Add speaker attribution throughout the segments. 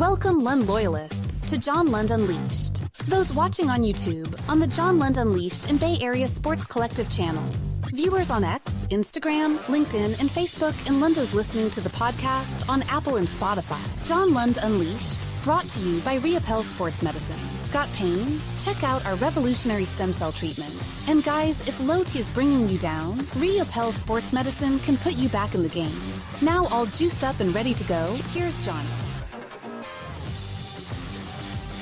Speaker 1: Welcome Lund loyalists to John Lund Unleashed. Those watching on YouTube, on the John Lund Unleashed and Bay Area Sports Collective channels. Viewers on X, Instagram, LinkedIn, and Facebook, and Lundos listening to the podcast on Apple and Spotify. John Lund Unleashed, brought to you by Reapel Sports Medicine. Got pain? Check out our revolutionary stem cell treatments. And guys, if low T is bringing you down, Reapel Sports Medicine can put you back in the game. Now all juiced up and ready to go, here's Johnny.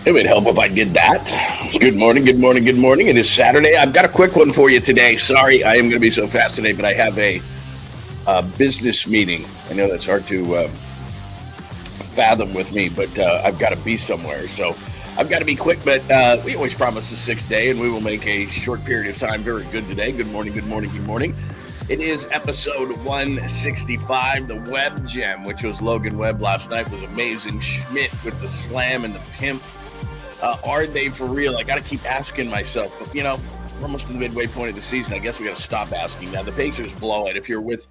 Speaker 2: It would help if I did that. Good morning, good morning, good morning. It is Saturday. I've got a quick one for you today. Sorry, I am going to be so fast today, but I have a business meeting. I know that's hard to fathom with me, but I've got to be somewhere. So I've got to be quick, but we always promise the sixth day, and we will make a short period of time very good today. Good morning, good morning, good morning. It is episode 165. The Webb Gem, which was Logan Webb last night, was amazing. Schmidt with the slam and the pimp. Are they for real? I got to keep asking myself. But, you know, we're almost to the midway point of the season. I guess we got to stop asking. Now, the Pacers blow it. If you're with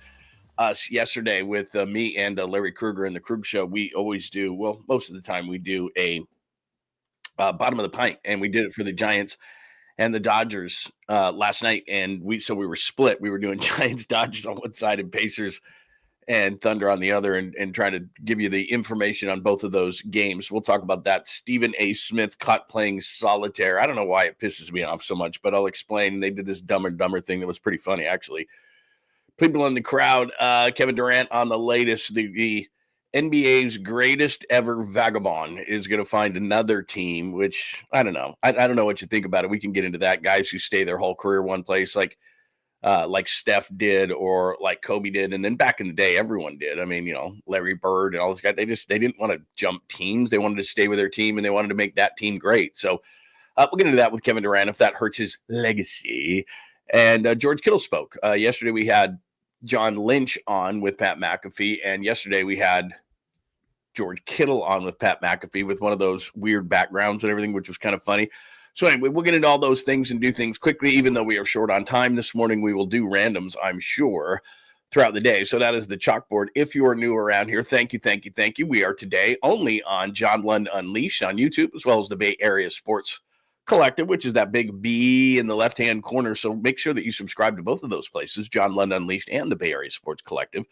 Speaker 2: us yesterday with me and Larry Kruger in the Krug Show, we always do, well, most of the time we do a bottom of the pint. And we did it for the Giants and the Dodgers last night. And we were split. We were doing Giants, Dodgers on one side and Pacers and Thunder on the other, and trying to give you the information on both of those games. We'll talk about that. Stephen A. Smith caught playing solitaire. I don't know why it pisses me off so much, but I'll explain. They did this Dumber and Dumber thing that was pretty funny, actually. People in the crowd, Kevin Durant on the latest, the NBA's greatest ever vagabond is going to find another team, which I don't know. I don't know what you think about it. We can get into that. Guys who stay their whole career one place, like Steph did or like Kobe did. And then back in the day, everyone did. I mean, you know, Larry Bird and all those guys, they didn't want to jump teams. They wanted to stay with their team and they wanted to make that team great. So we'll get into that with Kevin Durant if that hurts his legacy. And George Kittle spoke. Yesterday we had John Lynch on with Pat McAfee. And yesterday we had George Kittle on with Pat McAfee with one of those weird backgrounds and everything, which was kind of funny. So anyway, we'll get into all those things and do things quickly. Even though we are short on time this morning, we will do randoms, I'm sure, throughout the day. So that is the chalkboard. If you are new around here, thank you, thank you, thank you. We are today only on John Lund Unleashed on YouTube, as well as the Bay Area Sports Collective, which is that big B in the left-hand corner. So make sure that you subscribe to both of those places, John Lund Unleashed and the Bay Area Sports Collective.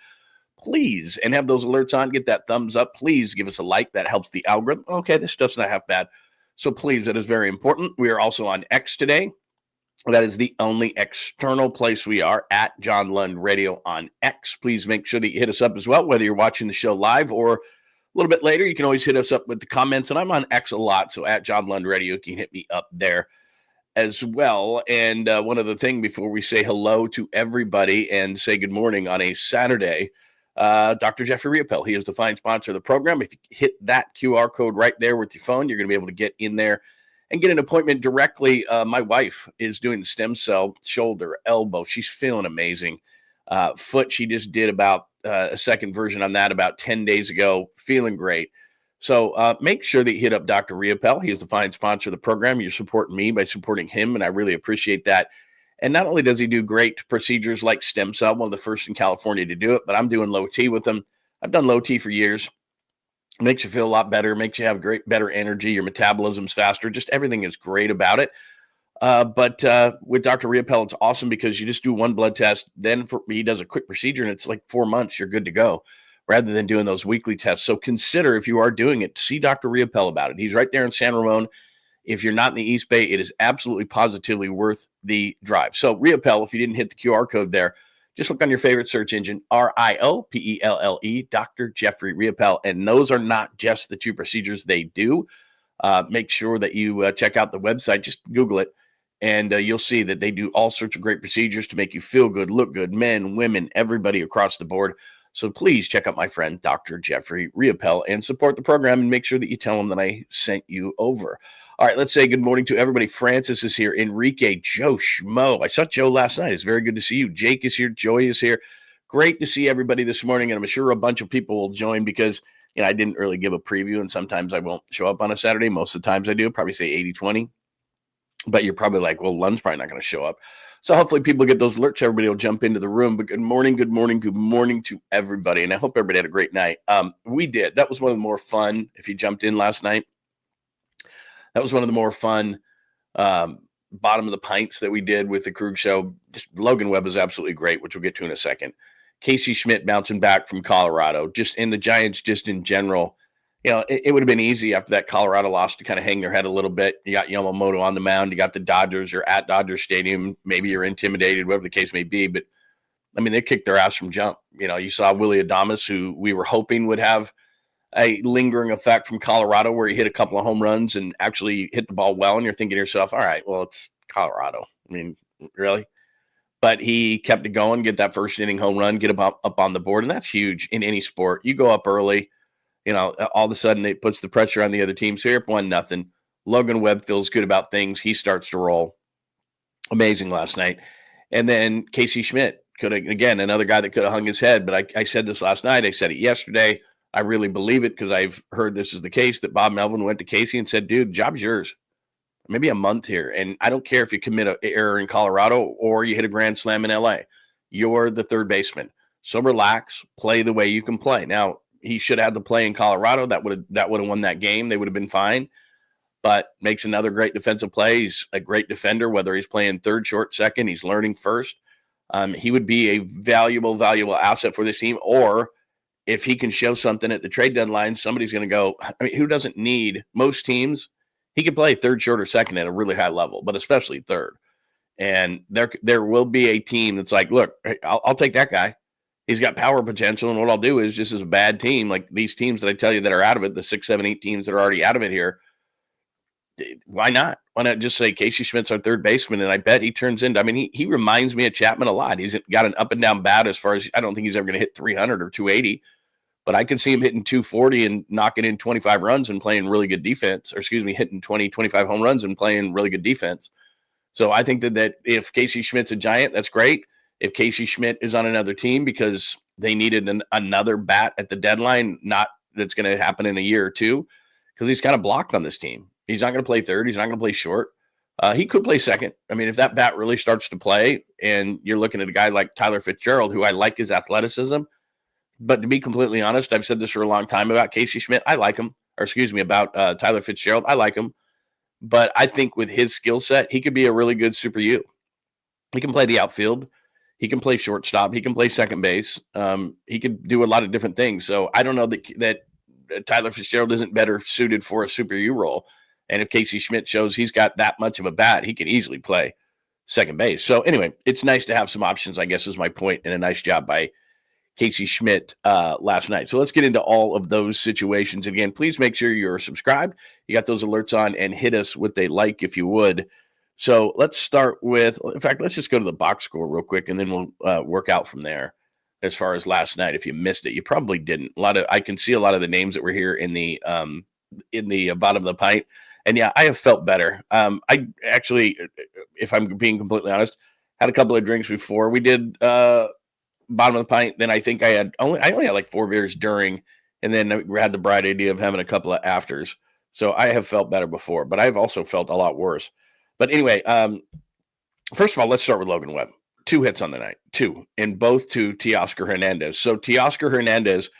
Speaker 2: Please, and have those alerts on. Get that thumbs up. Please give us a like. That helps the algorithm. Okay, this stuff's not half bad. So please, that is very important. We are also on X today. That is the only external place we are, at John Lund Radio on X. Please make sure that you hit us up as well, whether you're watching the show live or a little bit later. You can always hit us up with the comments, and I'm on X a lot, so at John Lund Radio, you can hit me up there as well. And one other thing before we say hello to everybody and say good morning on a Saturday, Dr. Jeffrey Reapel. He is the fine sponsor of the program. If you hit that QR code right there with your phone, you're going to be able to get in there and get an appointment directly. My wife is doing the stem cell shoulder, elbow. She's feeling amazing. Foot, she just did about a second version on that about 10 days ago, feeling great. So make sure that you hit up Dr. Reapel. He is the fine sponsor of the program. You're supporting me by supporting him, and I really appreciate that. And not only does he do great procedures like stem cell, one of the first in California to do it, but I'm doing low T with him. I've done low T for years. It makes you feel a lot better, makes you have better energy. Your metabolism's faster. Just everything is great about it. But with Dr. Reapel, it's awesome because you just do one blood test. Then he does a quick procedure, and it's like 4 months. You're good to go rather than doing those weekly tests. So consider, if you are doing it, see Dr. Reapel about it. He's right there in San Ramon. If you're not in the East Bay, it is absolutely positively worth the drive. So Reapel, if you didn't hit the QR code there, just look on your favorite search engine, Riopelle, Dr. Jeffrey Reapel. And those are not just the two procedures they do. Make sure that you check out the website. Just Google it, and you'll see that they do all sorts of great procedures to make you feel good, look good, men, women, everybody across the board. So please check out my friend, Dr. Jeffrey Reapel, and support the program, and make sure that you tell him that I sent you over. All right, let's say good morning to everybody. Francis is here. Enrique, Joe Schmo. I saw Joe last night. It's very good to see you. Jake is here. Joy is here. Great to see everybody this morning, and I'm sure a bunch of people will join because, you know, I didn't really give a preview, and sometimes I won't show up on a Saturday. Most of the times I do. Probably say 80-20. But you're probably like, well, Lund's probably not going to show up. So hopefully people get those alerts. Everybody will jump into the room. But good morning to everybody. And I hope everybody had a great night. We did. That was one of the more fun, if you jumped in last night, that was one of the more fun bottom of the pints that we did with the Krug show. Just Logan Webb is absolutely great, which we'll get to in a second. Casey Schmitt bouncing back from Colorado, just in the Giants, just in general. You know, it would have been easy after that Colorado loss to kind of hang their head a little bit. You got Yamamoto on the mound. You got the Dodgers. You're at Dodger Stadium. Maybe you're intimidated, whatever the case may be. But, I mean, they kicked their ass from jump. You know, you saw Willy Adames, who we were hoping would have a lingering effect from Colorado, where he hit a couple of home runs and actually hit the ball well. And you're thinking to yourself, all right, well, it's Colorado. I mean, really? But he kept it going, get that first inning home run, get up on the board. And that's huge in any sport. You go up early, you know, all of a sudden it puts the pressure on the other team. So you're up 1-0. Logan Webb feels good about things. He starts to roll. Amazing last night. And then Casey Schmitt could have, again, another guy that could have hung his head. But I said this last night. I said it yesterday. I really believe it because I've heard this is the case, that Bob Melvin went to Casey and said, dude, the job's yours. Maybe a month here. And I don't care if you commit an error in Colorado or you hit a grand slam in LA. You're the third baseman. So relax, play the way you can play. Now, he should have had the play in Colorado. That would have won that game. They would have been fine. But makes another great defensive play. He's a great defender, whether he's playing third, short, second. He's learning first. He would be a valuable asset for this team. Or if he can show something at the trade deadline, somebody's going to go, I mean, who doesn't need, most teams, he could play third, short, or second at a really high level, but especially third. And there will be a team that's like, look, I'll take that guy. He's got power potential, and what I'll do is, just as a bad team, like these teams that I tell you that are out of it, the 6, 7, 8 teams that are already out of it here, why not? Why not just say Casey Schmitt's our third baseman, and I bet he turns into, I mean, he reminds me of Chapman a lot. He's got an up and down bat as far as, I don't think he's ever going to hit 300 or 280, but I could see him hitting 240 and knocking in 25 runs and playing really good defense, or hitting 20, 25 home runs and playing really good defense. So I think that if Casey Schmitt's a Giant, that's great. If Casey Schmitt is on another team because they needed another bat at the deadline, not that's going to happen in a year or two, because he's kind of blocked on this team. He's not going to play third. He's not going to play short. He could play second. I mean, if that bat really starts to play and you're looking at a guy like Tyler Fitzgerald, who I like his athleticism, but to be completely honest, I've said this for a long time about Casey Schmitt. I like him, about Tyler Fitzgerald. I like him. But I think with his skill set, he could be a really good Super U. He can play the outfield. He can play shortstop. He can play second base. He could do a lot of different things. So I don't know that Tyler Fitzgerald isn't better suited for a Super U role. And if Casey Schmitt shows he's got that much of a bat, he can easily play second base. So anyway, it's nice to have some options, I guess, is my point, and a nice job by Casey Schmitt last night. So let's get into all of those situations. Again, please make sure you're subscribed. You got those alerts on, and hit us with a like if you would. So let's start with, in fact, let's just go to the box score real quick, and then we'll work out from there. As far as last night, if you missed it, you probably didn't. I can see a lot of the names that were here in the bottom of the pint. And yeah, I have felt better. I actually, if I'm being completely honest, had a couple of drinks before we did bottom of the pint. Then I think I only had like 4 beers during, and then we had the bright idea of having a couple of afters. So I have felt better before, but I've also felt a lot worse. But anyway, first of all, let's start with Logan Webb. 2 hits on the night, 2, and both to Teoscar Hernandez. So Teoscar Hernandez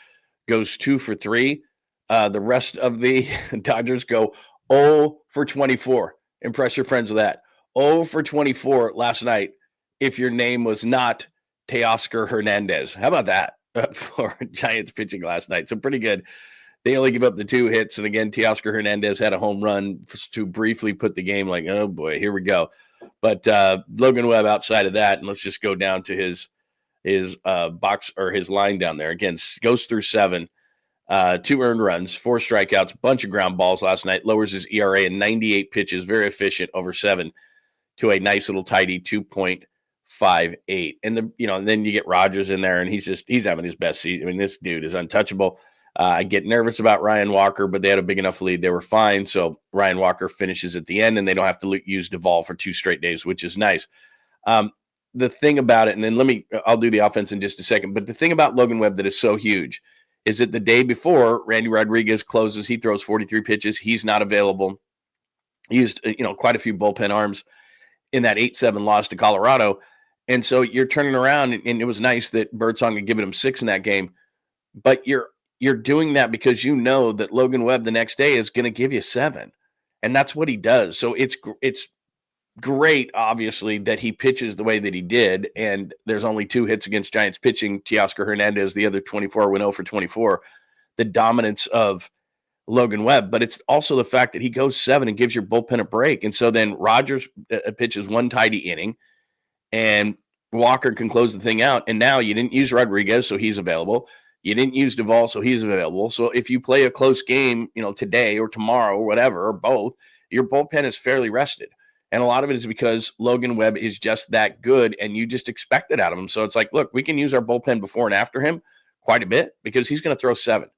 Speaker 2: goes 2 for 3. The rest of the Dodgers go 0 for 24. Impress your friends with that. 0 for 24 last night if your name was not Teoscar Hernandez. How about that for Giants pitching last night? So pretty good. They only give up the 2 hits. And again, Teoscar Hernandez had a home run to briefly put the game like, oh boy, here we go. But Logan Webb outside of that, and let's just go down to his box or his line down there. Again, goes through 7, 2 earned runs, 4 strikeouts, bunch of ground balls last night, lowers his ERA in 98 pitches, very efficient over 7 to a nice little tidy 2.58. And then you get Rogers in there, and he's having his best season. I mean, this dude is untouchable. I get nervous about Ryan Walker, but they had a big enough lead. They were fine. So Ryan Walker finishes at the end, and they don't have to use Duvall for 2 straight days, which is nice. The thing about it, and then I'll do the offense in just a second, but the thing about Logan Webb that is so huge is that the day before Randy Rodriguez closes, he throws 43 pitches. He's not available. He used, quite a few bullpen arms in that 8-7 loss to Colorado. And so you're turning around, and it was nice that Birdsong had given him 6 in that game. But you're doing that because you know that Logan Webb the next day is going to give you 7. And that's what he does. So it's great, obviously, that he pitches the way that he did. And there's only 2 hits against Giants pitching. Teoscar Hernandez, the other 24, went 0 for 24. The dominance of Logan Webb. But it's also the fact that he goes 7 and gives your bullpen a break. And so then Rogers pitches 1 tidy inning, and Walker can close the thing out. And now you didn't use Rodriguez, so he's available. You didn't use Duvall, so he's available. So if you play a close game, today or tomorrow or whatever, or both, your bullpen is fairly rested. And a lot of it is because Logan Webb is just that good, and you just expect it out of him. So it's like, look, we can use our bullpen before and after him quite a bit because he's going to throw 7.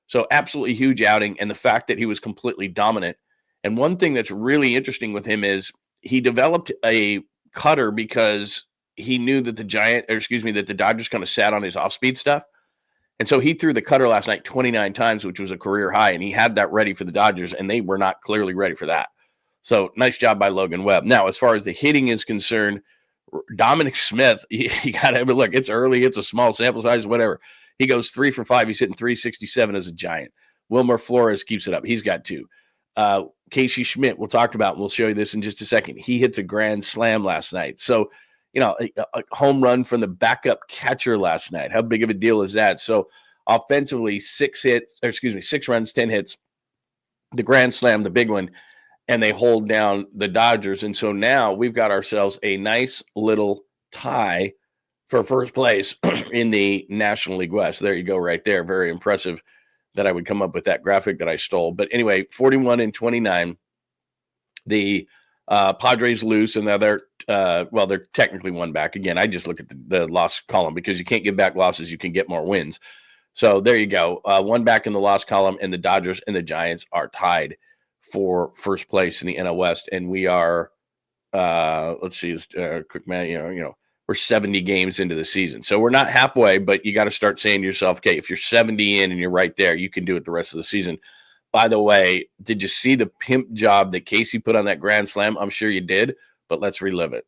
Speaker 2: So absolutely huge outing, and the fact that he was completely dominant. And one thing that's really interesting with him is he developed a cutter because he knew that the Dodgers kind of sat on his off-speed stuff. And so he threw the cutter last night 29 times, which was a career high, and he had that ready for the Dodgers, and they were not clearly ready for that. So nice job by Logan Webb. Now, as far as the hitting is concerned, Dominic Smith, you got to look, it's early, it's a small sample size, whatever. He goes 3 for 5. He's hitting 367 as a Giant. Wilmer Flores keeps it up. He's got 2. Casey Schmidt, we'll talk about, we'll show you this in just a second. He hits a grand slam last night. So, a home run from the backup catcher last night. How big of a deal is that? So offensively, 6 runs, 10 hits, the grand slam, the big one, and they hold down the Dodgers. And so now we've got ourselves a nice little tie for first place in the National League West. There you go right there. Very impressive that I would come up with that graphic that I stole. But anyway, 41-29. The Padres lose, and now they're technically 1 back. Again, I just look at the loss column because you can't get back losses. You can get more wins. So there you go. 1 back in the loss column, and the Dodgers and the Giants are tied for first place in the NL West. And we are, let's see, quick man, we're 70 games into the season. So we're not halfway, but you got to start saying to yourself, okay, if you're 70 in and you're right there, you can do it the rest of the season. By the way, did you see the pimp job that Casey put on that grand slam? I'm sure you did, but let's relive it.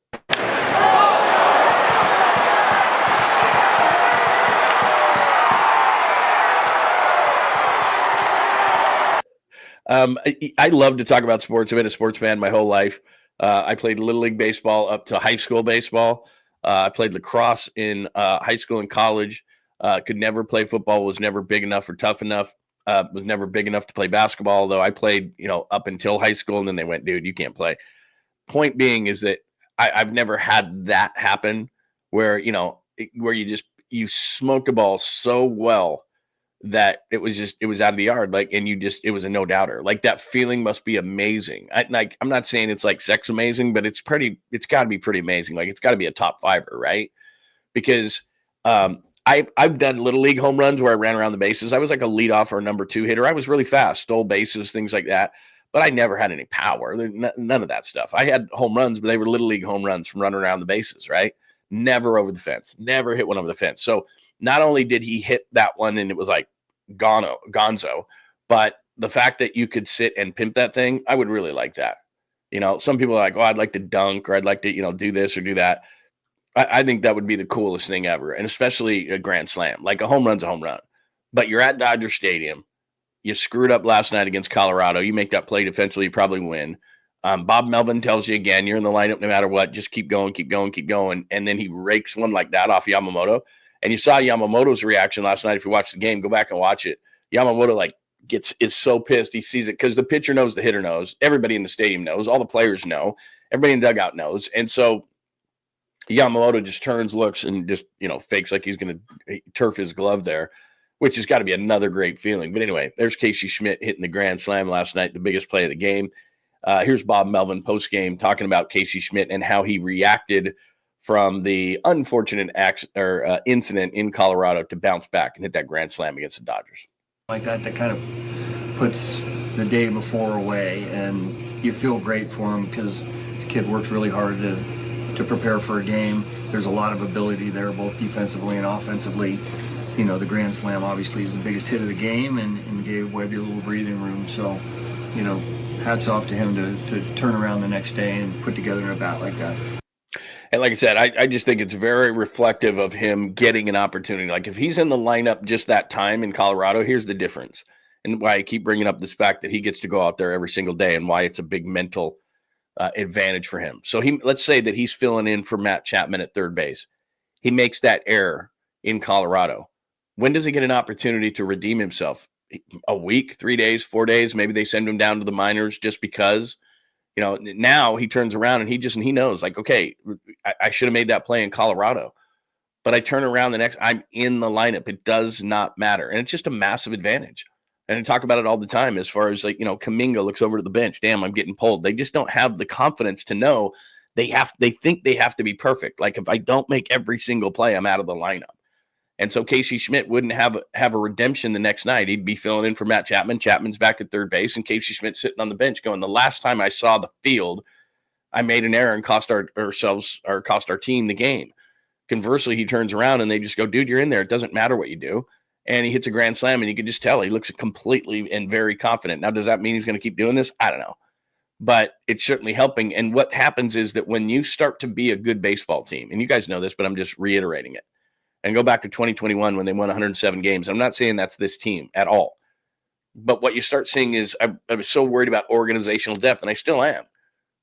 Speaker 2: I love to talk about sports. I've been a sports fan my whole life. I played Little League baseball up to high school baseball. I played lacrosse in high school and college. Could never play football, was never big enough or tough enough. Was never big enough to play basketball, although I played, up until high school, and then they went, dude, you can't play. Point being is that I've never had that happen where, where you smoked a ball so well that it was out of the yard. It was a no doubter. Like, that feeling must be amazing. I'm not saying it's like sex amazing, but it's got to be pretty amazing. Like, it's got to be a top fiver, right? Because I've done little league home runs where I ran around the bases. I was like a leadoff or a number 2 hitter. I was really fast, stole bases, things like that. But I never had any power. None of that stuff. I had home runs, but they were little league home runs from running around the bases, right? Never over the fence. Never hit one over the fence. So not only did he hit that one and it was like gonzo, but the fact that you could sit and pimp that thing, I would really like that. Some people are like, oh, I'd like to dunk, or I'd like to, do this or do that. I think that would be the coolest thing ever, and especially a grand slam. Like, a home run's a home run. But you're at Dodger Stadium. You screwed up last night against Colorado. You make that play defensively, you probably win. Bob Melvin tells you again, you're in the lineup no matter what. Just keep going, keep going, keep going. And then he rakes one like that off Yamamoto. And you saw Yamamoto's reaction last night. If you watched the game, go back and watch it. Yamamoto is so pissed. He sees it because the pitcher knows, the hitter knows. Everybody in the stadium knows. All the players know. Everybody in the dugout knows. And so Yamamoto just turns, looks, and just, fakes like he's going to turf his glove there, which has got to be another great feeling. But anyway, there's Casey Schmidt hitting the grand slam last night, the biggest play of the game. Here's Bob Melvin post-game talking about Casey Schmidt and how he reacted from the unfortunate incident in Colorado to bounce back and hit that grand slam against the Dodgers.
Speaker 3: Like that kind of puts the day before away, and you feel great for him because this kid works really hard to prepare for a game. There's a lot of ability there, both defensively and offensively. The grand slam obviously is the biggest hit of the game and gave Webby a little breathing room. So, hats off to him to turn around the next day and put together a bat like that.
Speaker 2: And like I said, I just think it's very reflective of him getting an opportunity. Like if he's in the lineup just that time in Colorado, here's the difference. And why I keep bringing up this fact that he gets to go out there every single day and why it's a big mental advantage for him. So let's say that he's filling in for Matt Chapman at third base. He makes that error in Colorado. When does he get an opportunity to redeem himself? A week, 3 days, 4 days? Maybe they send him down to the minors just because. You know, now he turns around and he knows, like, okay, I should have made that play in Colorado. But I turn around I'm in the lineup. It does not matter. And it's just a massive advantage. And I talk about it all the time as far as, like, you know, Kuminga looks over to the bench. Damn, I'm getting pulled. They just don't have the confidence to know they think they have to be perfect. Like, if I don't make every single play, I'm out of the lineup. And so Casey Schmitt wouldn't have a redemption the next night. He'd be filling in for Matt Chapman. Chapman's back at third base, and Casey Schmitt sitting on the bench going, the last time I saw the field, I made an error and cost our team the game. Conversely, he turns around and they just go, dude, you're in there. It doesn't matter what you do. And he hits a grand slam, and you can just tell he looks completely and very confident. Now, does that mean he's going to keep doing this? I don't know. But it's certainly helping. And what happens is that when you start to be a good baseball team, and you guys know this, but I'm just reiterating it, and go back to 2021 when they won 107 games. I'm not saying that's this team at all. But what you start seeing is I was so worried about organizational depth, and I still am.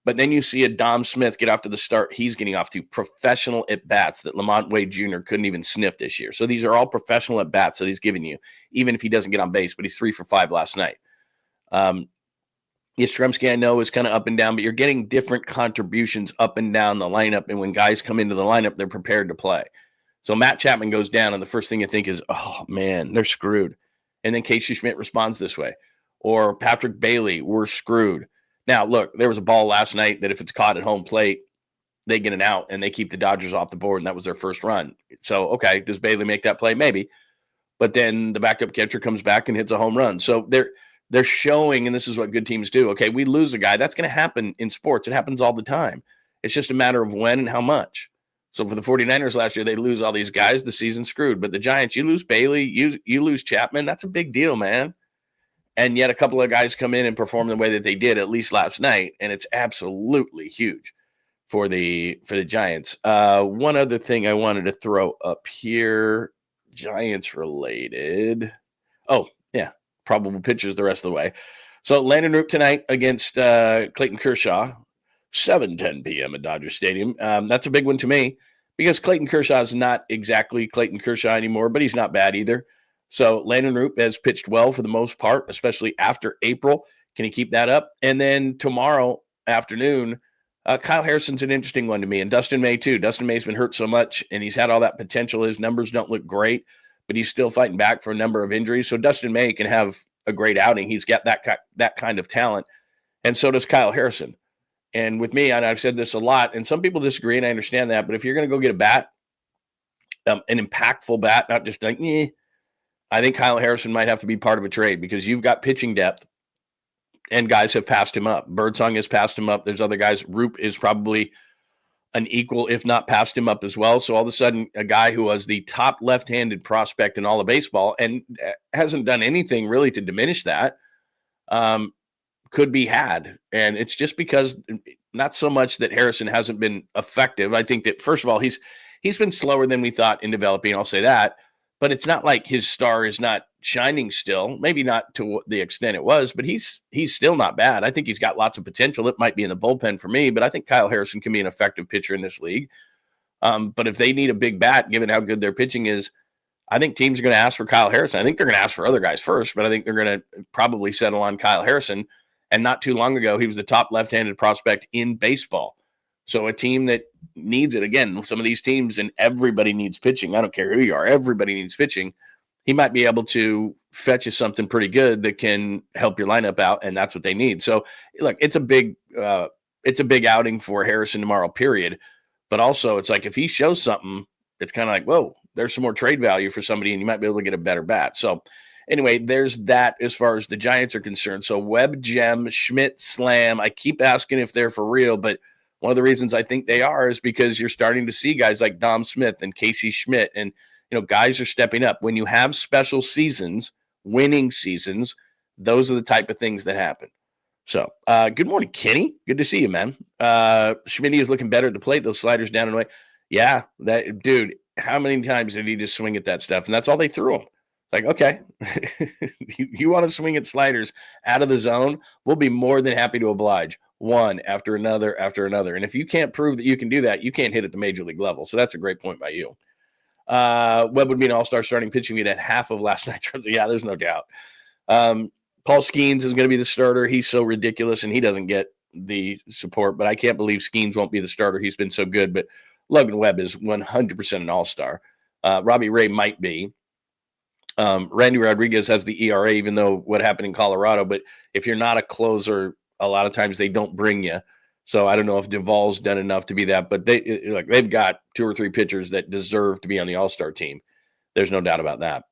Speaker 2: But then you see a Dom Smith get off to the start. He's getting off to professional at-bats that Lamont Wade Jr. couldn't even sniff this year. So these are all professional at-bats that he's giving you, even if he doesn't get on base. But he's 3 for 5 last night. Yastrzemski, I know, is kind of up and down, but you're getting different contributions up and down the lineup. And when guys come into the lineup, they're prepared to play. So Matt Chapman goes down, and the first thing you think is, oh, man, they're screwed. And then Casey Schmitt responds this way. Or Patrick Bailey, we're screwed. Now, look, there was a ball last night that if it's caught at home plate, they get an out, and they keep the Dodgers off the board, and that was their first run. So, okay, does Bailey make that play? Maybe. But then the backup catcher comes back and hits a home run. So they're showing, and this is what good teams do, okay, we lose a guy. That's going to happen in sports. It happens all the time. It's just a matter of when and how much. So for the 49ers last year, they lose all these guys, the season's screwed. But the Giants, you lose Bailey, you lose Chapman. That's a big deal, man. And yet a couple of guys come in and perform the way that they did, at least last night, and it's absolutely huge for the Giants. One other thing I wanted to throw up here, Giants related. Oh, yeah, probable pitchers the rest of the way. So Landon Roop tonight against Clayton Kershaw. 7:10 p.m. at Dodger Stadium. That's a big one to me because Clayton Kershaw is not exactly Clayton Kershaw anymore, but he's not bad either. So Landon Roop has pitched well for the most part, especially after April. Can he keep that up? And then tomorrow afternoon, Kyle Harrison's an interesting one to me, and Dustin May too. Dustin May's been hurt so much, and he's had all that potential. His numbers don't look great, but he's still fighting back for a number of injuries. So Dustin May can have a great outing. He's got that kind of talent, and so does Kyle Harrison. And with me, and I've said this a lot, and some people disagree, and I understand that, but if you're going to go get a bat, an impactful bat, not just like, I think Kyle Harrison might have to be part of a trade because you've got pitching depth, and guys have passed him up. Birdsong has passed him up. There's other guys. Roop is probably an equal, if not passed him up as well. So all of a sudden, a guy who was the top left-handed prospect in all of baseball and hasn't done anything really to diminish that, could be had. And it's just because not so much that Harrison hasn't been effective. I think that, first of all, he's been slower than we thought in developing. I'll say that. But it's not like his star is not shining still. Maybe not to the extent it was, but he's still not bad. I think he's got lots of potential. It might be in the bullpen for me, but I think Kyle Harrison can be an effective pitcher in this league. But if they need a big bat, given how good their pitching is, I think teams are going to ask for Kyle Harrison. I think they're going to ask for other guys first, but I think they're going to probably settle on Kyle Harrison. And not too long ago, he was the top left-handed prospect in baseball. So a team that needs it, again, some of these teams, and everybody needs pitching. I don't care who you are. Everybody needs pitching. He might be able to fetch you something pretty good that can help your lineup out, and that's what they need. So, look, it's a big outing for Harrison tomorrow, period. But also, it's like if he shows something, it's kind of like, whoa, there's some more trade value for somebody, and you might be able to get a better bat. So, anyway, there's that as far as the Giants are concerned. So WEBB, Gem, Schmitt, Slam. I keep asking if they're for real, but one of the reasons I think they are is because you're starting to see guys like Dom Smith and Casey Schmitt, and guys are stepping up. When you have special seasons, winning seasons, those are the type of things that happen. So, good morning, Kenny. Good to see you, man. SCHMITT is looking better at the plate. Those sliders down and away. Yeah, that dude. How many times did he just swing at that stuff? And that's all they threw him. Like, okay, you want to swing at sliders out of the zone? We'll be more than happy to oblige. One after another after another. And if you can't prove that you can do that, you can't hit at the major league level. So that's a great point by you. Webb would be an all-star starting pitching unit at half of last night's. Yeah, there's no doubt. Paul Skeens is going to be the starter. He's so ridiculous, and he doesn't get the support. But I can't believe Skeens won't be the starter. He's been so good. But Logan Webb is 100% an all-star. Robbie Ray might be. Randy Rodriguez has the ERA, even though what happened in Colorado. But if you're not a closer, a lot of times they don't bring you. So I don't know if Duvall's done enough to be that. But they've got 2 or 3 pitchers that deserve to be on the all-star team. There's no doubt about that.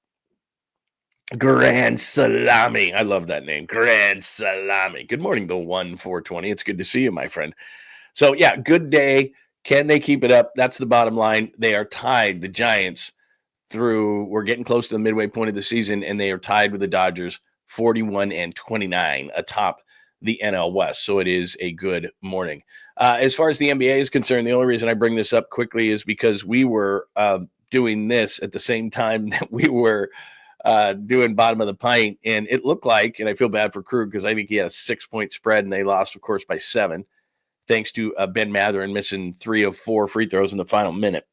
Speaker 2: Grand Salami. I love that name. Grand Salami. Good morning, the 1-420. It's good to see you, my friend. So, yeah, good day. Can they keep it up? That's the bottom line. They are tied, the Giants, we're getting close to the midway point of the season, and they are tied with the Dodgers 41-29 atop the NL West. So it is a good morning. As far as the NBA is concerned, the only reason I bring this up quickly is because we were doing this at the same time that we were doing bottom of the pint, and it looked like, and I feel bad for Krug because I think he had a 6-point spread, and they lost, of course, by 7, thanks to Ben Mathurin missing 3 of 4 free throws in the final minute.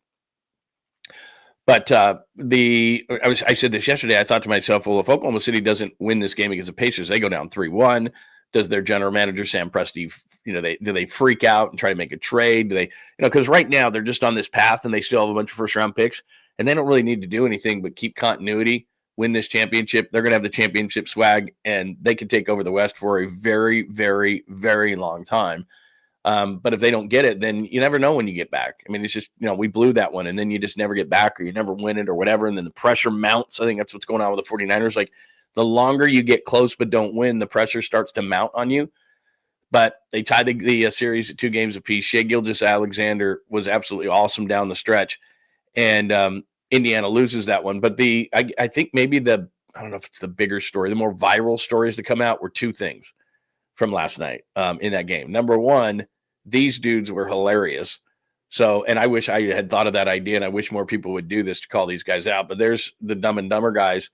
Speaker 2: But I said this yesterday. I thought to myself, well, if Oklahoma City doesn't win this game against the Pacers, they go down 3-1. Does their general manager Sam Presti, do they freak out and try to make a trade? Do they, because right now they're just on this path and they still have a bunch of first round picks, and they don't really need to do anything but keep continuity, win this championship. They're going to have the championship swag, and they can take over the West for a very, very, very long time. But if they don't get it, then you never know when you get back. I mean, it's just, we blew that one, and then you just never get back, or you never win it or whatever. And then the pressure mounts. I think that's what's going on with the 49ers. Like, the longer you get close but don't win, the pressure starts to mount on you. But they tied the series at 2 games apiece. Shai Gilgeous-Alexander was absolutely awesome down the stretch. And Indiana loses that one. But I think maybe I don't know if it's the bigger story, the more viral stories to come out were 2 things from last night in that game. Number one, these dudes were hilarious. So, and I wish I had thought of that idea, and I wish more people would do this to call these guys out. But there's the Dumb and Dumber guys,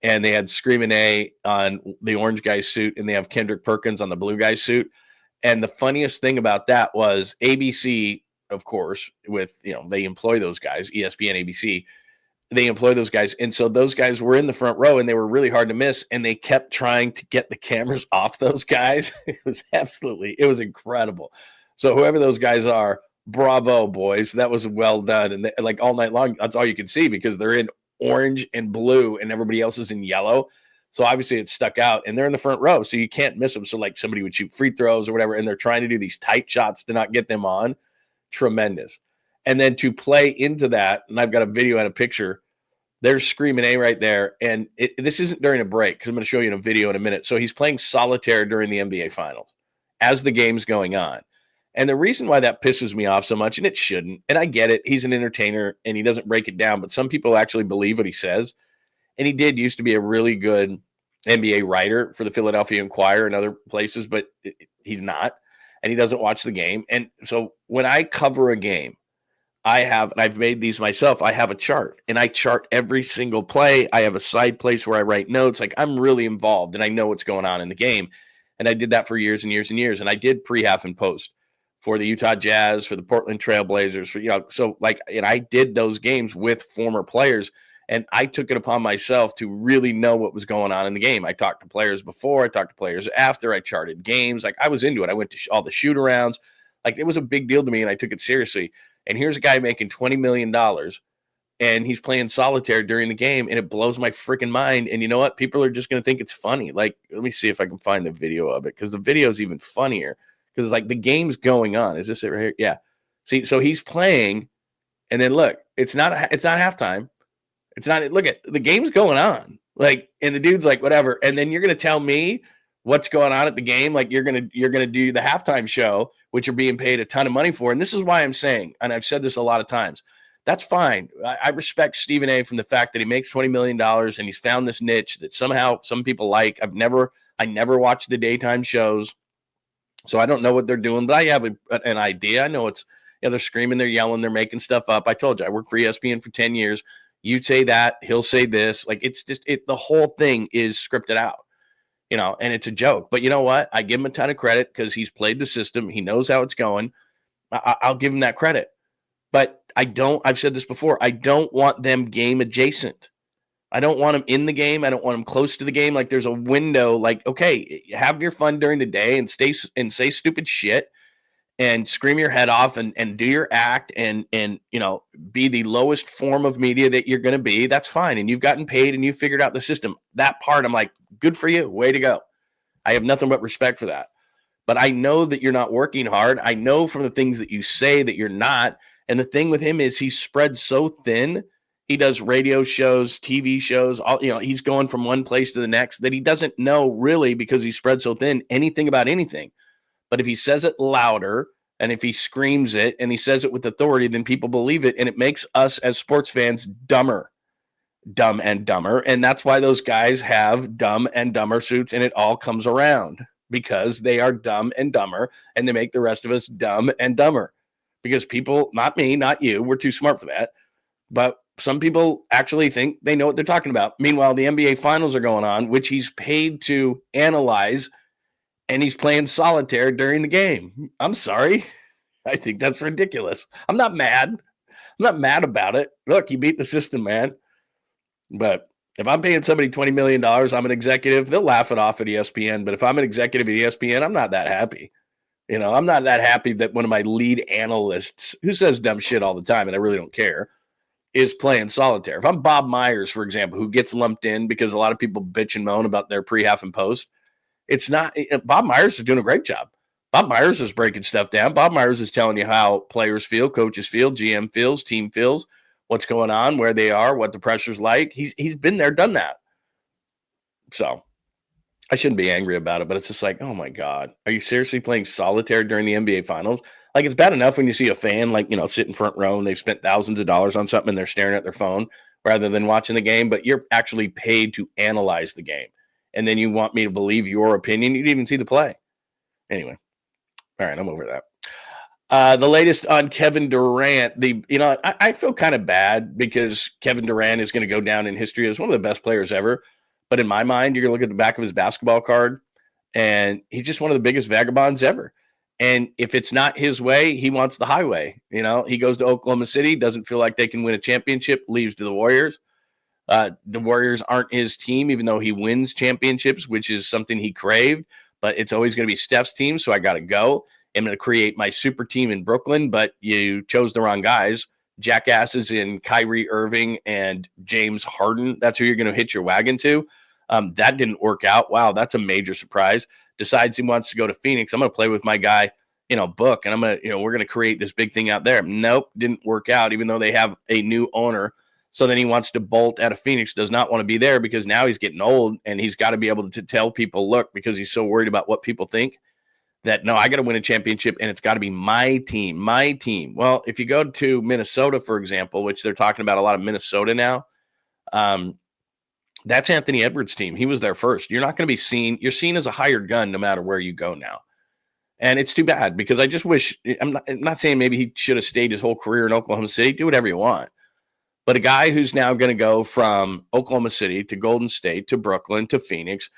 Speaker 2: and they had Screamin' A on the orange guy's suit, and they have Kendrick Perkins on the blue guy's suit. And the funniest thing about that was ABC, of course, with, they employ those guys, ESPN, ABC, they employ those guys. And so those guys were in the front row, and they were really hard to miss, and they kept trying to get the cameras off those guys. It was incredible. So whoever those guys are, bravo, boys. That was well done. And like all night long, that's all you can see because they're in orange and blue and everybody else is in yellow. So obviously it stuck out, and they're in the front row, so you can't miss them. So like somebody would shoot free throws or whatever, and they're trying to do these tight shots to not get them on. Tremendous. And then to play into that, and I've got a video and a picture, there's Screamin' A right there. And this isn't during a break because I'm going to show you in a video in a minute. So he's playing solitaire during the NBA Finals as the game's going on. And the reason why that pisses me off so much, and it shouldn't, and I get it, he's an entertainer and he doesn't break it down, but some people actually believe what he says. And he did used to be a really good NBA writer for the Philadelphia Inquirer and other places, but he's not, and he doesn't watch the game. And so when I cover a game, and I've made these myself, I have a chart, and I chart every single play. I have a side place where I write notes. Like, I'm really involved, and I know what's going on in the game. And I did that for years and years and years. And I did pre-half and post for the Utah Jazz, for the Portland Trailblazers, and I did those games with former players, and I took it upon myself to really know what was going on in the game. I talked to players before, I talked to players after, I charted games. Like, I was into it. I went to all the shoot-arounds. Like, it was a big deal to me, and I took it seriously. And here's a guy making $20 million, and he's playing solitaire during the game, and it blows my freaking mind. And you know what? People are just going to think it's funny. Like, let me see if I can find the video of it, because the video is even funnier. Because, like, the game's going on. Is this it right here? Yeah. See, so he's playing, and then look, it's not halftime. Look at the game's going on. Like, and the dude's like, whatever. And then you're going to tell me what's going on at the game. Like, you're going to do the halftime show, which you're being paid a ton of money for. And this is why I'm saying, and I've said this a lot of times, that's fine. I respect Stephen A. from the fact that he makes $20 million and he's found this niche that somehow some people like. I never watched the daytime shows. So I don't know what they're doing, but I have an idea. I know it's, they're screaming, they're yelling, they're making stuff up. I told you, I worked for ESPN for 10 years. You say that, he'll say this. Like, it's just, the whole thing is scripted out, and it's a joke. But you know what? I give him a ton of credit because he's played the system. He knows how it's going. I'll give him that credit. But I've said this before, I don't want them game adjacent. I don't want them in the game. I don't want them close to the game. Like, there's a window, like, okay, have your fun during the day and say stupid shit and scream your head off and do your act and be the lowest form of media that you're going to be. That's fine. And you've gotten paid and you figured out the system. That part, I'm like, good for you. Way to go. I have nothing but respect for that. But I know that you're not working hard. I know from the things that you say that you're not. And the thing with him is he's spread so thin. He does radio shows, TV shows, he's going from one place to the next that he doesn't know really, because he's spread so thin, anything about anything. But if he says it louder and if he screams it and he says it with authority, then people believe it. And it makes us as sports fans dumb and dumber. And that's why those guys have dumb and dumber suits, and it all comes around because they are dumb and dumber, and they make the rest of us dumb and dumber because people, not me, not you, we're too smart for that. But some people actually think they know what they're talking about. Meanwhile, the NBA finals are going on, which he's paid to analyze, and he's playing solitaire during the game. I'm sorry. I think that's ridiculous. I'm not mad. I'm not mad about it. Look, you beat the system, man. But if I'm paying somebody $20 million, I'm an executive, they'll laugh it off at ESPN. But if I'm an executive at ESPN, I'm not that happy. I'm not that happy that one of my lead analysts, who says dumb shit all the time, and I really don't care, is playing solitaire. If I'm Bob Myers, for example, who gets lumped in because a lot of people bitch and moan about their pre, half, and post, it's not. Bob Myers is doing a great job. Bob Myers is breaking stuff down. Bob Myers is telling you how players feel, coaches feel, GM feels, team feels, what's going on, where they are, what the pressure's like. He's been there, done that. So I shouldn't be angry about it, but it's just like, oh my God, are you seriously playing solitaire during the NBA finals? Like, it's bad enough when you see a fan, like, sit in front row and they've spent thousands of dollars on something and they're staring at their phone rather than watching the game, but you're actually paid to analyze the game. And then you want me to believe your opinion. You didn't even see the play. Anyway. All right. I'm over that. The latest on Kevin Durant, I feel kind of bad because Kevin Durant is going to go down in history as one of the best players ever. But in my mind, you're going to look at the back of his basketball card and he's just one of the biggest vagabonds ever. And if it's not his way, he wants the highway. He goes to Oklahoma City, doesn't feel like they can win a championship, leaves to the Warriors. The Warriors aren't his team, even though he wins championships, which is something he craved. But it's always going to be Steph's team, so I got to go. I'm going to create my super team in Brooklyn, but you chose the wrong guys. Jackasses in Kyrie Irving and James Harden. That's who you're going to hitch your wagon to. That didn't work out. Wow, that's a major surprise. Decides he wants to go to Phoenix. I'm going to play with my guy, Book, and we're going to create this big thing out there. Nope, didn't work out, even though they have a new owner. So then he wants to bolt out of Phoenix, does not want to be there because now he's getting old and he's got to be able to tell people, look, because he's so worried about what people think, that, no, I got to win a championship and it's got to be my team. Well, if you go to Minnesota, for example, which they're talking about a lot of Minnesota now, that's Anthony Edwards' team. He was there first. You're not going to be seen. You're seen as a hired gun no matter where you go now. And it's too bad because I just wish, I'm not saying maybe he should have stayed his whole career in Oklahoma City. Do whatever you want. But a guy who's now going to go from Oklahoma City to Golden State to Brooklyn to Phoenix,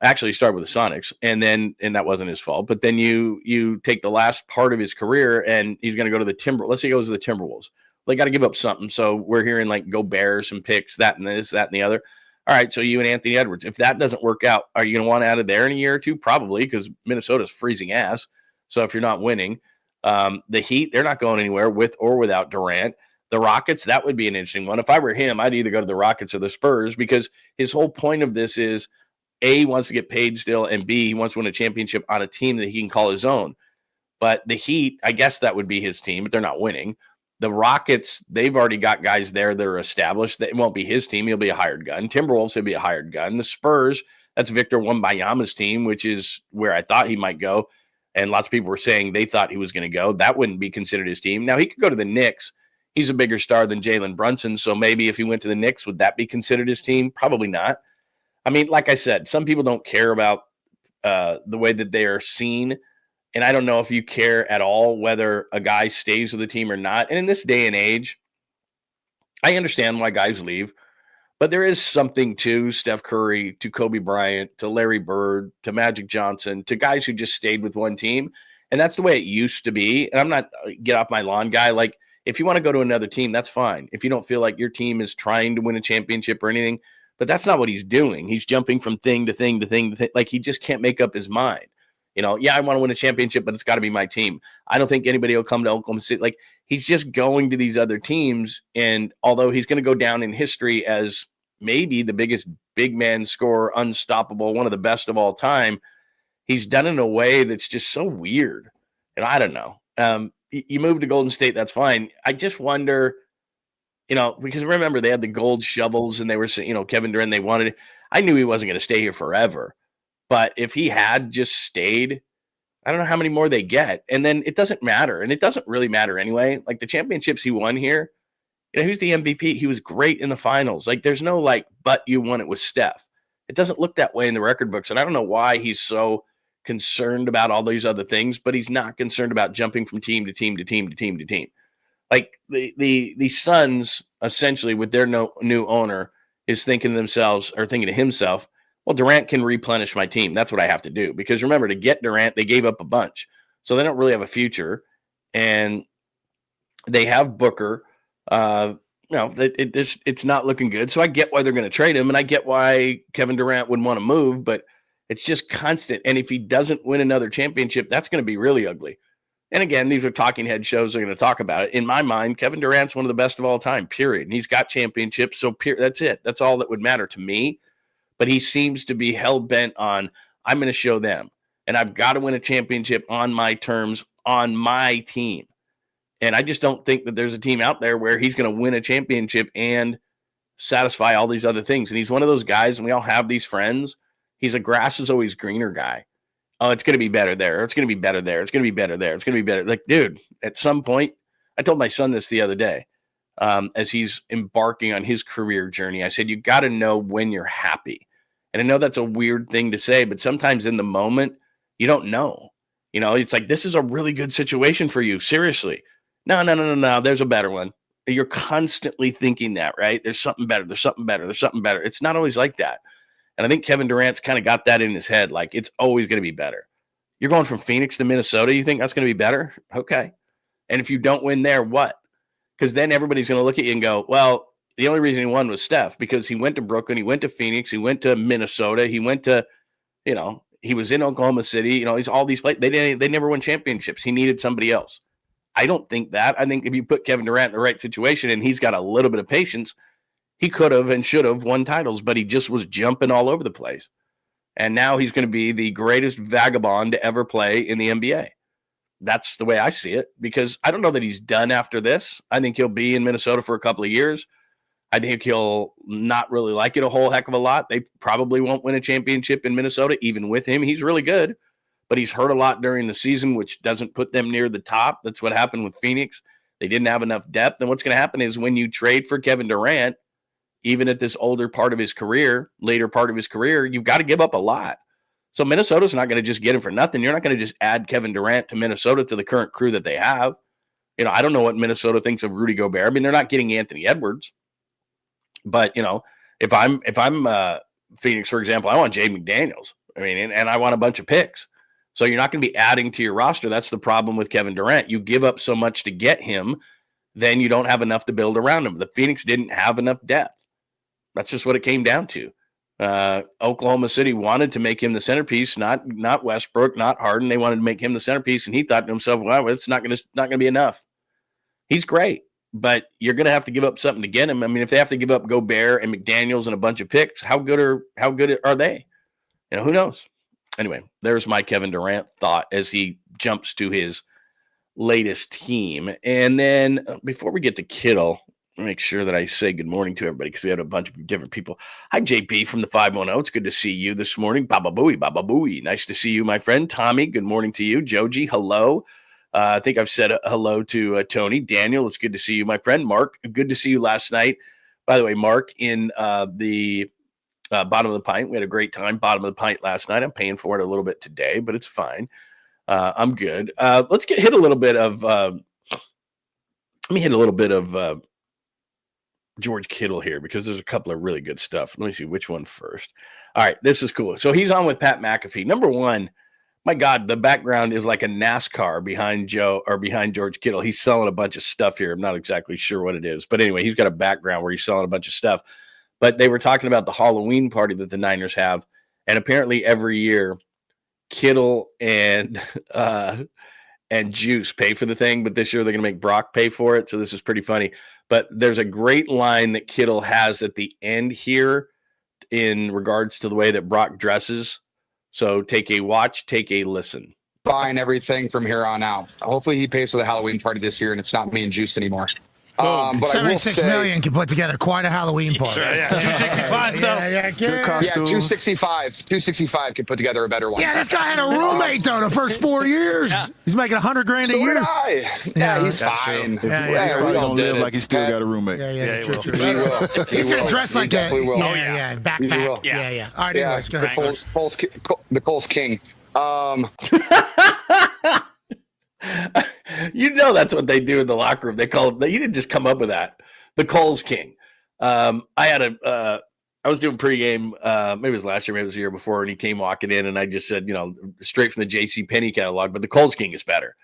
Speaker 2: actually started with the Sonics, and that wasn't his fault. But then you take the last part of his career and he's going to go to the Let's say he goes to the Timberwolves. They got to give up something. So we're hearing like go Bears and picks, that and this, that and the other. All right, so you and Anthony Edwards. If that doesn't work out, are you going to want out of there in a year or two? Probably, because Minnesota's freezing ass. So if you're not winning, the Heat, they're not going anywhere with or without Durant. The Rockets, that would be an interesting one. If I were him, I'd either go to the Rockets or the Spurs because his whole point of this is, A, he wants to get paid still, and B, he wants to win a championship on a team that he can call his own. But the Heat, I guess that would be his team, but they're not winning. The Rockets, they've already got guys there that are established. It won't be his team. He'll be a hired gun. Timberwolves, he'll be a hired gun. The Spurs, that's Victor Wembanyama's team, which is where I thought he might go. And lots of people were saying they thought he was going to go. That wouldn't be considered his team. Now, he could go to the Knicks. He's a bigger star than Jalen Brunson, so maybe if he went to the Knicks, would that be considered his team? Probably not. I mean, like I said, some people don't care about the way that they are seen And I don't know if you care at all whether a guy stays with the team or not. And in this day and age, I understand why guys leave, but there is something to Steph Curry, to Kobe Bryant, to Larry Bird, to Magic Johnson, to guys who just stayed with one team. And that's the way it used to be. And I'm not get off my lawn guy. Like, if you want to go to another team, that's fine. If you don't feel like your team is trying to win a championship or anything, but that's not what he's doing. He's jumping from thing to thing to thing to thing. Like, he just can't make up his mind. Yeah, I want to win a championship, but it's got to be my team. I don't think anybody will come to Oklahoma City. Like, he's just going to these other teams. And although he's going to go down in history as maybe the biggest big man scorer, unstoppable, one of the best of all time, he's done it in a way that's just so weird. And I don't know. You move to Golden State, that's fine. I just wonder, because remember, they had the gold shovels and they were saying, Kevin Durant, they wanted it. I knew he wasn't going to stay here forever. But if he had just stayed, I don't know how many more they get. And then it doesn't matter. And it doesn't really matter anyway. Like, the championships he won here, who's the MVP? He was great in the finals. Like, there's no but you won it with Steph. It doesn't look that way in the record books. And I don't know why he's so concerned about all these other things, but he's not concerned about jumping from team to team to team to team to team. Like, the Suns, essentially, with their new owner, is thinking to himself, well, Durant can replenish my team. That's what I have to do. Because remember, to get Durant, they gave up a bunch. So they don't really have a future. And they have Booker. It's not looking good. So I get why they're going to trade him. And I get why Kevin Durant would want to move. But it's just constant. And if he doesn't win another championship, that's going to be really ugly. And again, these are talking head shows. They're going to talk about it. In my mind, Kevin Durant's one of the best of all time, period. And he's got championships. So that's it. That's all that would matter to me. But he seems to be hell-bent on, I'm going to show them. And I've got to win a championship on my terms, on my team. And I just don't think that there's a team out there where he's going to win a championship and satisfy all these other things. And he's one of those guys, and we all have these friends. He's a grass is always greener guy. Oh, it's going to be better there. It's going to be better there. It's going to be better there. It's going to be better. Like, dude, at some point, I told my son this the other day. As he's embarking on his career journey, I said, you got to know when you're happy. And I know that's a weird thing to say, but sometimes in the moment, you don't know. It's like, this is a really good situation for you. Seriously. No. There's a better one. You're constantly thinking that, right? There's something better. There's something better. There's something better. It's not always like that. And I think Kevin Durant's kind of got that in his head. Like, it's always going to be better. You're going from Phoenix to Minnesota. You think that's going to be better? Okay. And if you don't win there, what? Because then everybody's going to look at you and go, well, the only reason he won was Steph, because he went to Brooklyn, he went to Phoenix, he went to Minnesota, he went to, he was in Oklahoma City, he's all these places. They never won championships. He needed somebody else. I don't think that. I think if you put Kevin Durant in the right situation and he's got a little bit of patience, he could have and should have won titles, but he just was jumping all over the place. And now he's going to be the greatest vagabond to ever play in the NBA. That's the way I see it, because I don't know that he's done after this. I think he'll be in Minnesota for a couple of years. I think he'll not really like it a whole heck of a lot. They probably won't win a championship in Minnesota, even with him. He's really good, but he's hurt a lot during the season, which doesn't put them near the top. That's what happened with Phoenix. They didn't have enough depth. And what's going to happen is when you trade for Kevin Durant, even at this later part of his career, you've got to give up a lot. So Minnesota's not going to just get him for nothing. You're not going to just add Kevin Durant to Minnesota to the current crew that they have. I don't know what Minnesota thinks of Rudy Gobert. I mean, they're not getting Anthony Edwards. But, if I'm Phoenix, for example, I want Jay McDaniels. I mean, and I want a bunch of picks. So you're not going to be adding to your roster. That's the problem with Kevin Durant. You give up so much to get him, then you don't have enough to build around him. The Phoenix didn't have enough depth. That's just what it came down to. Oklahoma City wanted to make him the centerpiece, not Westbrook, not Harden. They wanted to make him the centerpiece, and he thought to himself, well, it's not going to be enough. He's great, but you're going to have to give up something to get him. I mean, if they have to give up Gobert and McDaniels and a bunch of picks, how good are they? Who knows? Anyway, there's my Kevin Durant thought as he jumps to his latest team. And then before we get to Kittle, make sure that I say good morning to everybody because we had a bunch of different people. Hi, JP from the 510. It's good to see you this morning. Baba Booey. Nice to see you, my friend. Tommy, good morning to you. Joji, hello. I think I've said hello to Tony. Daniel, it's good to see you, my friend. Mark, good to see you last night. By the way, Mark, in the bottom of the pint, we had a great time. Bottom of the pint last night. I'm paying for it a little bit today, but it's fine. I'm good. Let's hit a little bit of. Let me hit a little bit of George Kittle here because there's a couple of really good stuff. Let me see which one first. All right, this is cool. So he's on with Pat McAfee. Number one, my God, the background is like a NASCAR behind George Kittle. He's selling a bunch of stuff here. I'm not exactly sure what it is, but anyway, he's got a background where he's selling a bunch of stuff. But they were talking about the Halloween party that the Niners have, and apparently every year, Kittle and Juice pay for the thing, but this year they're going to make Brock pay for it. So this is pretty funny. But there's a great line that Kittle has at the end here in regards to the way that Brock dresses. So take a watch, take a listen.
Speaker 4: Buying everything from here on out. Hopefully he pays for the Halloween party this year and it's not me and Juice anymore. But
Speaker 5: 76 million can put together quite a Halloween party.
Speaker 6: Sure, yeah. 265 though.
Speaker 5: Yeah,
Speaker 4: yeah, 265 can put together a better one.
Speaker 5: Yeah, this guy had a roommate though the first 4 years. Yeah. He's making $100,000 a year.
Speaker 4: Yeah, he's fine.
Speaker 7: He's probably gonna live like he's still got a roommate.
Speaker 5: Yeah,
Speaker 4: he will.
Speaker 5: He's gonna dress like that.
Speaker 4: Will.
Speaker 5: Yeah, backpack. Yeah. All right, anyways, go ahead.
Speaker 4: The Cole's King.
Speaker 2: You know that's what they do in the locker room. They call it. You didn't just come up with that. The Cole's King. I was doing pregame. Maybe it was last year, maybe it was the year before, and he came walking in, and I just said, straight from the JCPenney catalog. But the Cole's King is better.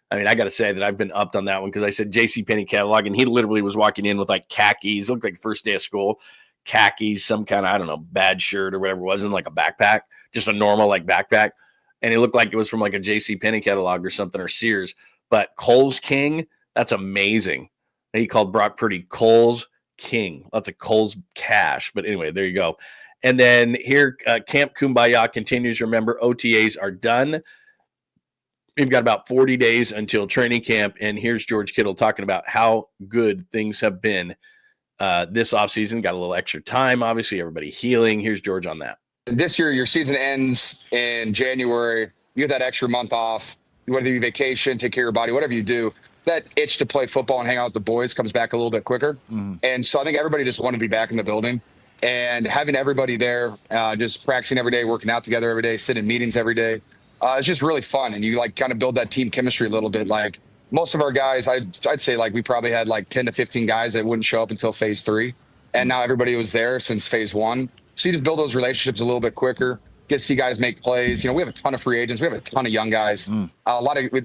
Speaker 2: I mean, I got to say that I've been upped on that one because I said JCPenney catalog, and he literally was walking in with like khakis. It looked like first day of school, khakis, some kind of bad shirt or whatever it was, in like a backpack, just a normal like backpack. And it looked like it was from like a JCPenney catalog or something, or Sears. But Cole's King, that's amazing. And he called Brock Purdy Cole's King. That's a Cole's Cash. But anyway, there you go. And then here, Camp Kumbaya continues. Remember, OTAs are done. We've got about 40 days until training camp. And here's George Kittle talking about how good things have been this offseason. Got a little extra time, obviously, everybody healing. Here's George on that.
Speaker 4: This year, your season ends in January. You get that extra month off. Whether you vacation, take care of your body, whatever you do, that itch to play football and hang out with the boys comes back a little bit quicker. And so I think everybody just wanted to be back in the building. And having everybody there, just practicing every day, working out together every day, sitting in meetings every day, it's just really fun. And you kind of build that team chemistry a little bit. Like most of our guys, I'd say we probably had 10 to 15 guys that wouldn't show up until phase 3. And now everybody was there since phase 1. So you just build those relationships a little bit quicker, get to see guys make plays. We have a ton of free agents. We have a ton of young guys.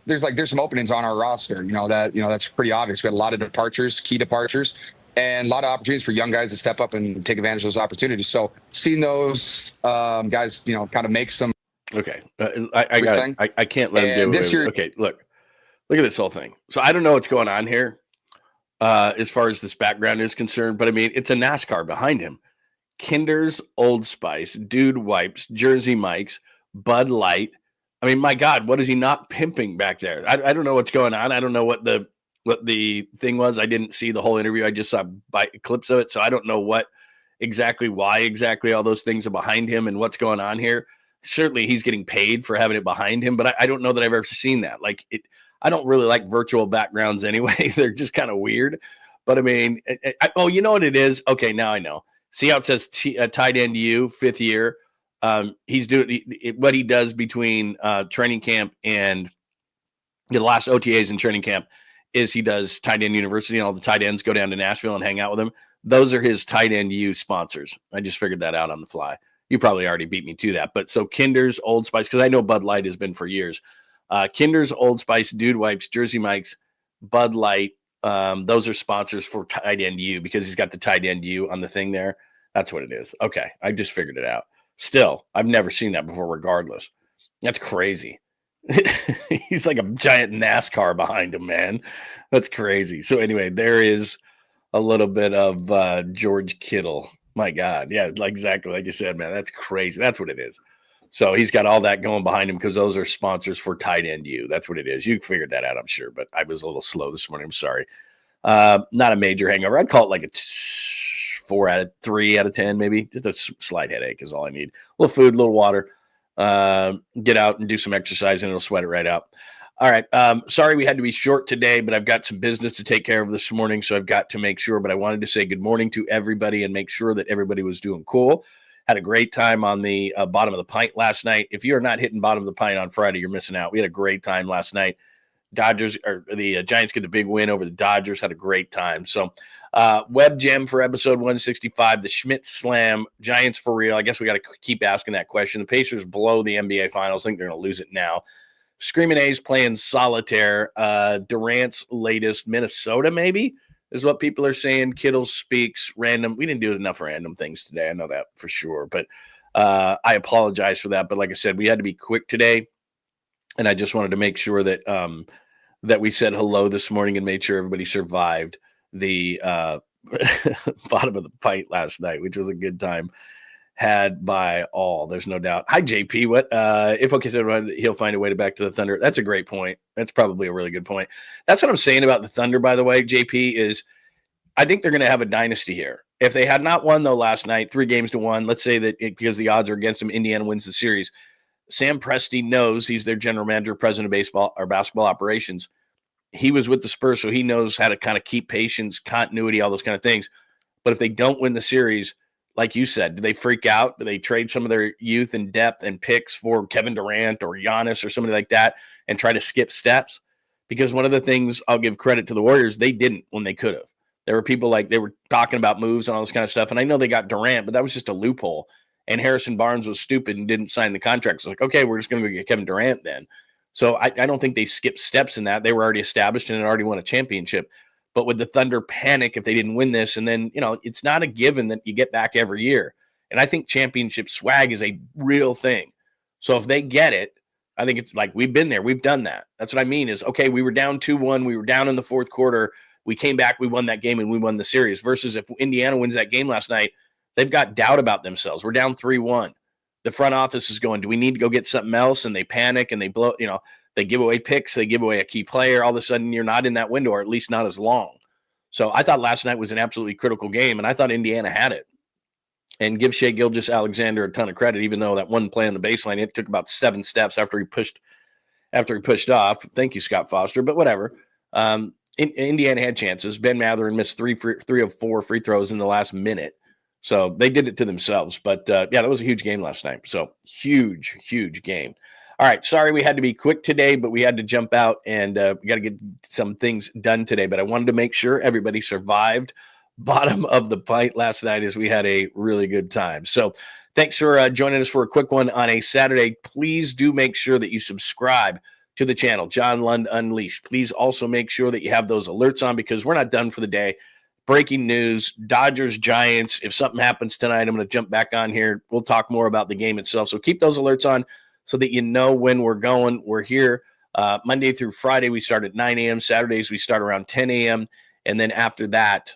Speaker 4: There's some openings on our roster, that's pretty obvious. We had a lot of departures, key departures, and a lot of opportunities for young guys to step up and take advantage of those opportunities. So seeing those guys, kind of make some.
Speaker 2: Okay. I can't let him do it. Okay. Look at this whole thing. So I don't know what's going on here as far as this background is concerned, but I mean, it's a NASCAR behind him. Kinder's, Old Spice, Dude Wipes, Jersey Mike's, Bud Light. I mean, my God, what is he not pimping back there? I don't know what's going on. I don't know what the thing was. I didn't see the whole interview. I just saw clips of it. So I don't know why exactly all those things are behind him and what's going on here. Certainly he's getting paid for having it behind him, but I don't know that I've ever seen that. I don't really like virtual backgrounds anyway. They're just kind of weird. But I mean, you know what it is? Okay, now I know. See how it says tight end U, 5th year. He's doing what he does between training camp and the last OTAs in training camp is he does tight end university, and all the tight ends go down to Nashville and hang out with him. Those are his tight end U sponsors. I just figured that out on the fly. You probably already beat me to that. But so Kinder's, Old Spice, because I know Bud Light has been for years. Kinder's, Old Spice, Dude Wipes, Jersey Mike's, Bud Light. Those are sponsors for tight end U because he's got the tight end U on the thing there. That's what it is. Okay. I just figured it out. Still, I've never seen that before, regardless. That's crazy. He's like a giant NASCAR behind him, man. That's crazy. So anyway, there is a little bit of George Kittle. My God. Yeah, exactly like you said, man. That's crazy. That's what it is. So he's got all that going behind him because those are sponsors for tight end U. That's what it is. You figured that out, I'm sure, but I was a little slow this morning. I'm sorry. Not a major hangover. I'd call it like a 3 out of 10, maybe. Just a slight headache is all I need. A little food, a little water. Get out and do some exercise, and it'll sweat it right out. All right. Sorry we had to be short today, but I've got some business to take care of this morning, so I've got to make sure. But I wanted to say good morning to everybody and make sure that everybody was doing cool. Had a great time on the bottom of the pint last night. If you're not hitting bottom of the pint on Friday, you're missing out. We had a great time last night. Giants get the big win over the Dodgers. Had a great time. So web gem for episode 165, the SCHMITT Slam, Giants for real. I guess we got to keep asking that question. The Pacers blow the NBA Finals. I think they're going to lose it now. Screaming A's playing solitaire. Durant's latest Minnesota, maybe, is what people are saying. Kittle speaks random. We didn't do enough random things today. I know that for sure. But I apologize for that. But like I said, we had to be quick today. And I just wanted to make sure that that we said hello this morning and made sure everybody survived the bottom of the pint last night, which was a good time had by all. There's no doubt. Hi, JP. What if okay said he'll find a way to back to the Thunder? That's a great point. That's probably a really good point. That's what I'm saying about the Thunder, by the way, JP, is I think they're going to have a dynasty here. If they had not won, though, last night, 3-1, let's say that because the odds are against them, Indiana wins the series. Sam Presti knows, he's their general manager, president of baseball or basketball operations. He was with the Spurs, so he knows how to kind of keep patience, continuity, all those kind of things. But if they don't win the series, like you said, do they freak out? Do they trade some of their youth and depth and picks for Kevin Durant or Giannis or somebody like that and try to skip steps? Because one of the things I'll give credit to the Warriors, they didn't when they could have. There were people like they were talking about moves and all this kind of stuff. And I know they got Durant, but that was just a loophole. And Harrison Barnes was stupid and didn't sign the contract. So it's like, okay, we're just going to go get Kevin Durant then. So I don't think they skipped steps in that. They were already established and had already won a championship. But would the Thunder panic if they didn't win this? And then, it's not a given that you get back every year. And I think championship swag is a real thing. So if they get it, I think it's like we've been there. We've done that. That's what I mean is, okay, we were down 2-1. We were down in the fourth quarter. We came back. We won that game and we won the series. Versus if Indiana wins that game last night, they've got doubt about themselves. We're down 3-1. The front office is going, do we need to go get something else? And they panic and they blow, they give away picks. They give away a key player. All of a sudden, you're not in that window, or at least not as long. So I thought last night was an absolutely critical game, and I thought Indiana had it. And give Shai Gilgeous-Alexander a ton of credit, even though that one play on the baseline, it took about 7 steps after he pushed off. Thank you, Scott Foster, but whatever. Indiana had chances. Ben Mathurin missed 3 of 4 free throws in the last minute. So they did it to themselves. But, that was a huge game last night. So huge, huge game. All right, sorry we had to be quick today, but we had to jump out and we got to get some things done today. But I wanted to make sure everybody survived bottom of the pint last night as we had a really good time. So thanks for joining us for a quick one on a Saturday. Please do make sure that you subscribe to the channel, John Lund Unleashed. Please also make sure that you have those alerts on because we're not done for the day. Breaking news, Dodgers, Giants. If something happens tonight, I'm going to jump back on here. We'll talk more about the game itself. So keep those alerts on so that you know when we're going. We're here Monday through Friday. We start at 9 a.m. Saturdays, we start around 10 a.m. And then after that,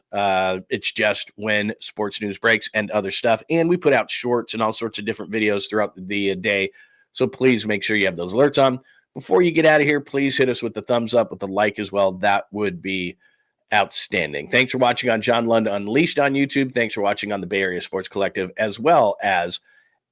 Speaker 2: it's just when sports news breaks and other stuff. And we put out shorts and all sorts of different videos throughout the day. So please make sure you have those alerts on. Before you get out of here, please hit us with the thumbs up, with the like as well. That would be outstanding. Thanks for watching on John Lund Unleashed on YouTube. Thanks for watching on the Bay Area Sports Collective, as well as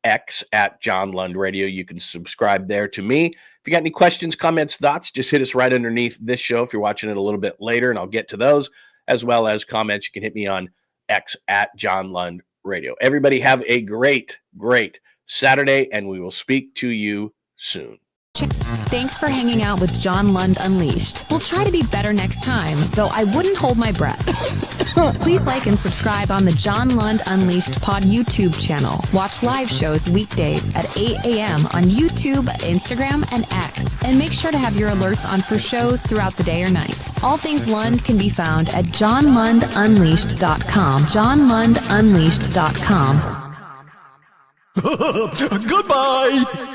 Speaker 2: X at John Lund Radio. You can subscribe there to me. If you got any questions, comments, thoughts, just hit us right underneath this show if you're watching it a little bit later, and I'll get to those, as well as comments. You can hit me on X at John Lund Radio. Everybody have a great, great Saturday, and we will speak to you soon.
Speaker 6: Thanks for hanging out with John Lund Unleashed. We'll try to be better next time, though I wouldn't hold my breath. Please like and subscribe on the John Lund Unleashed Pod YouTube channel. Watch live shows weekdays at 8 a.m. on YouTube, Instagram, and X. And make sure to have your alerts on for shows throughout the day or night. All things Lund can be found at johnlundunleashed.com. johnlundunleashed.com.
Speaker 5: Goodbye!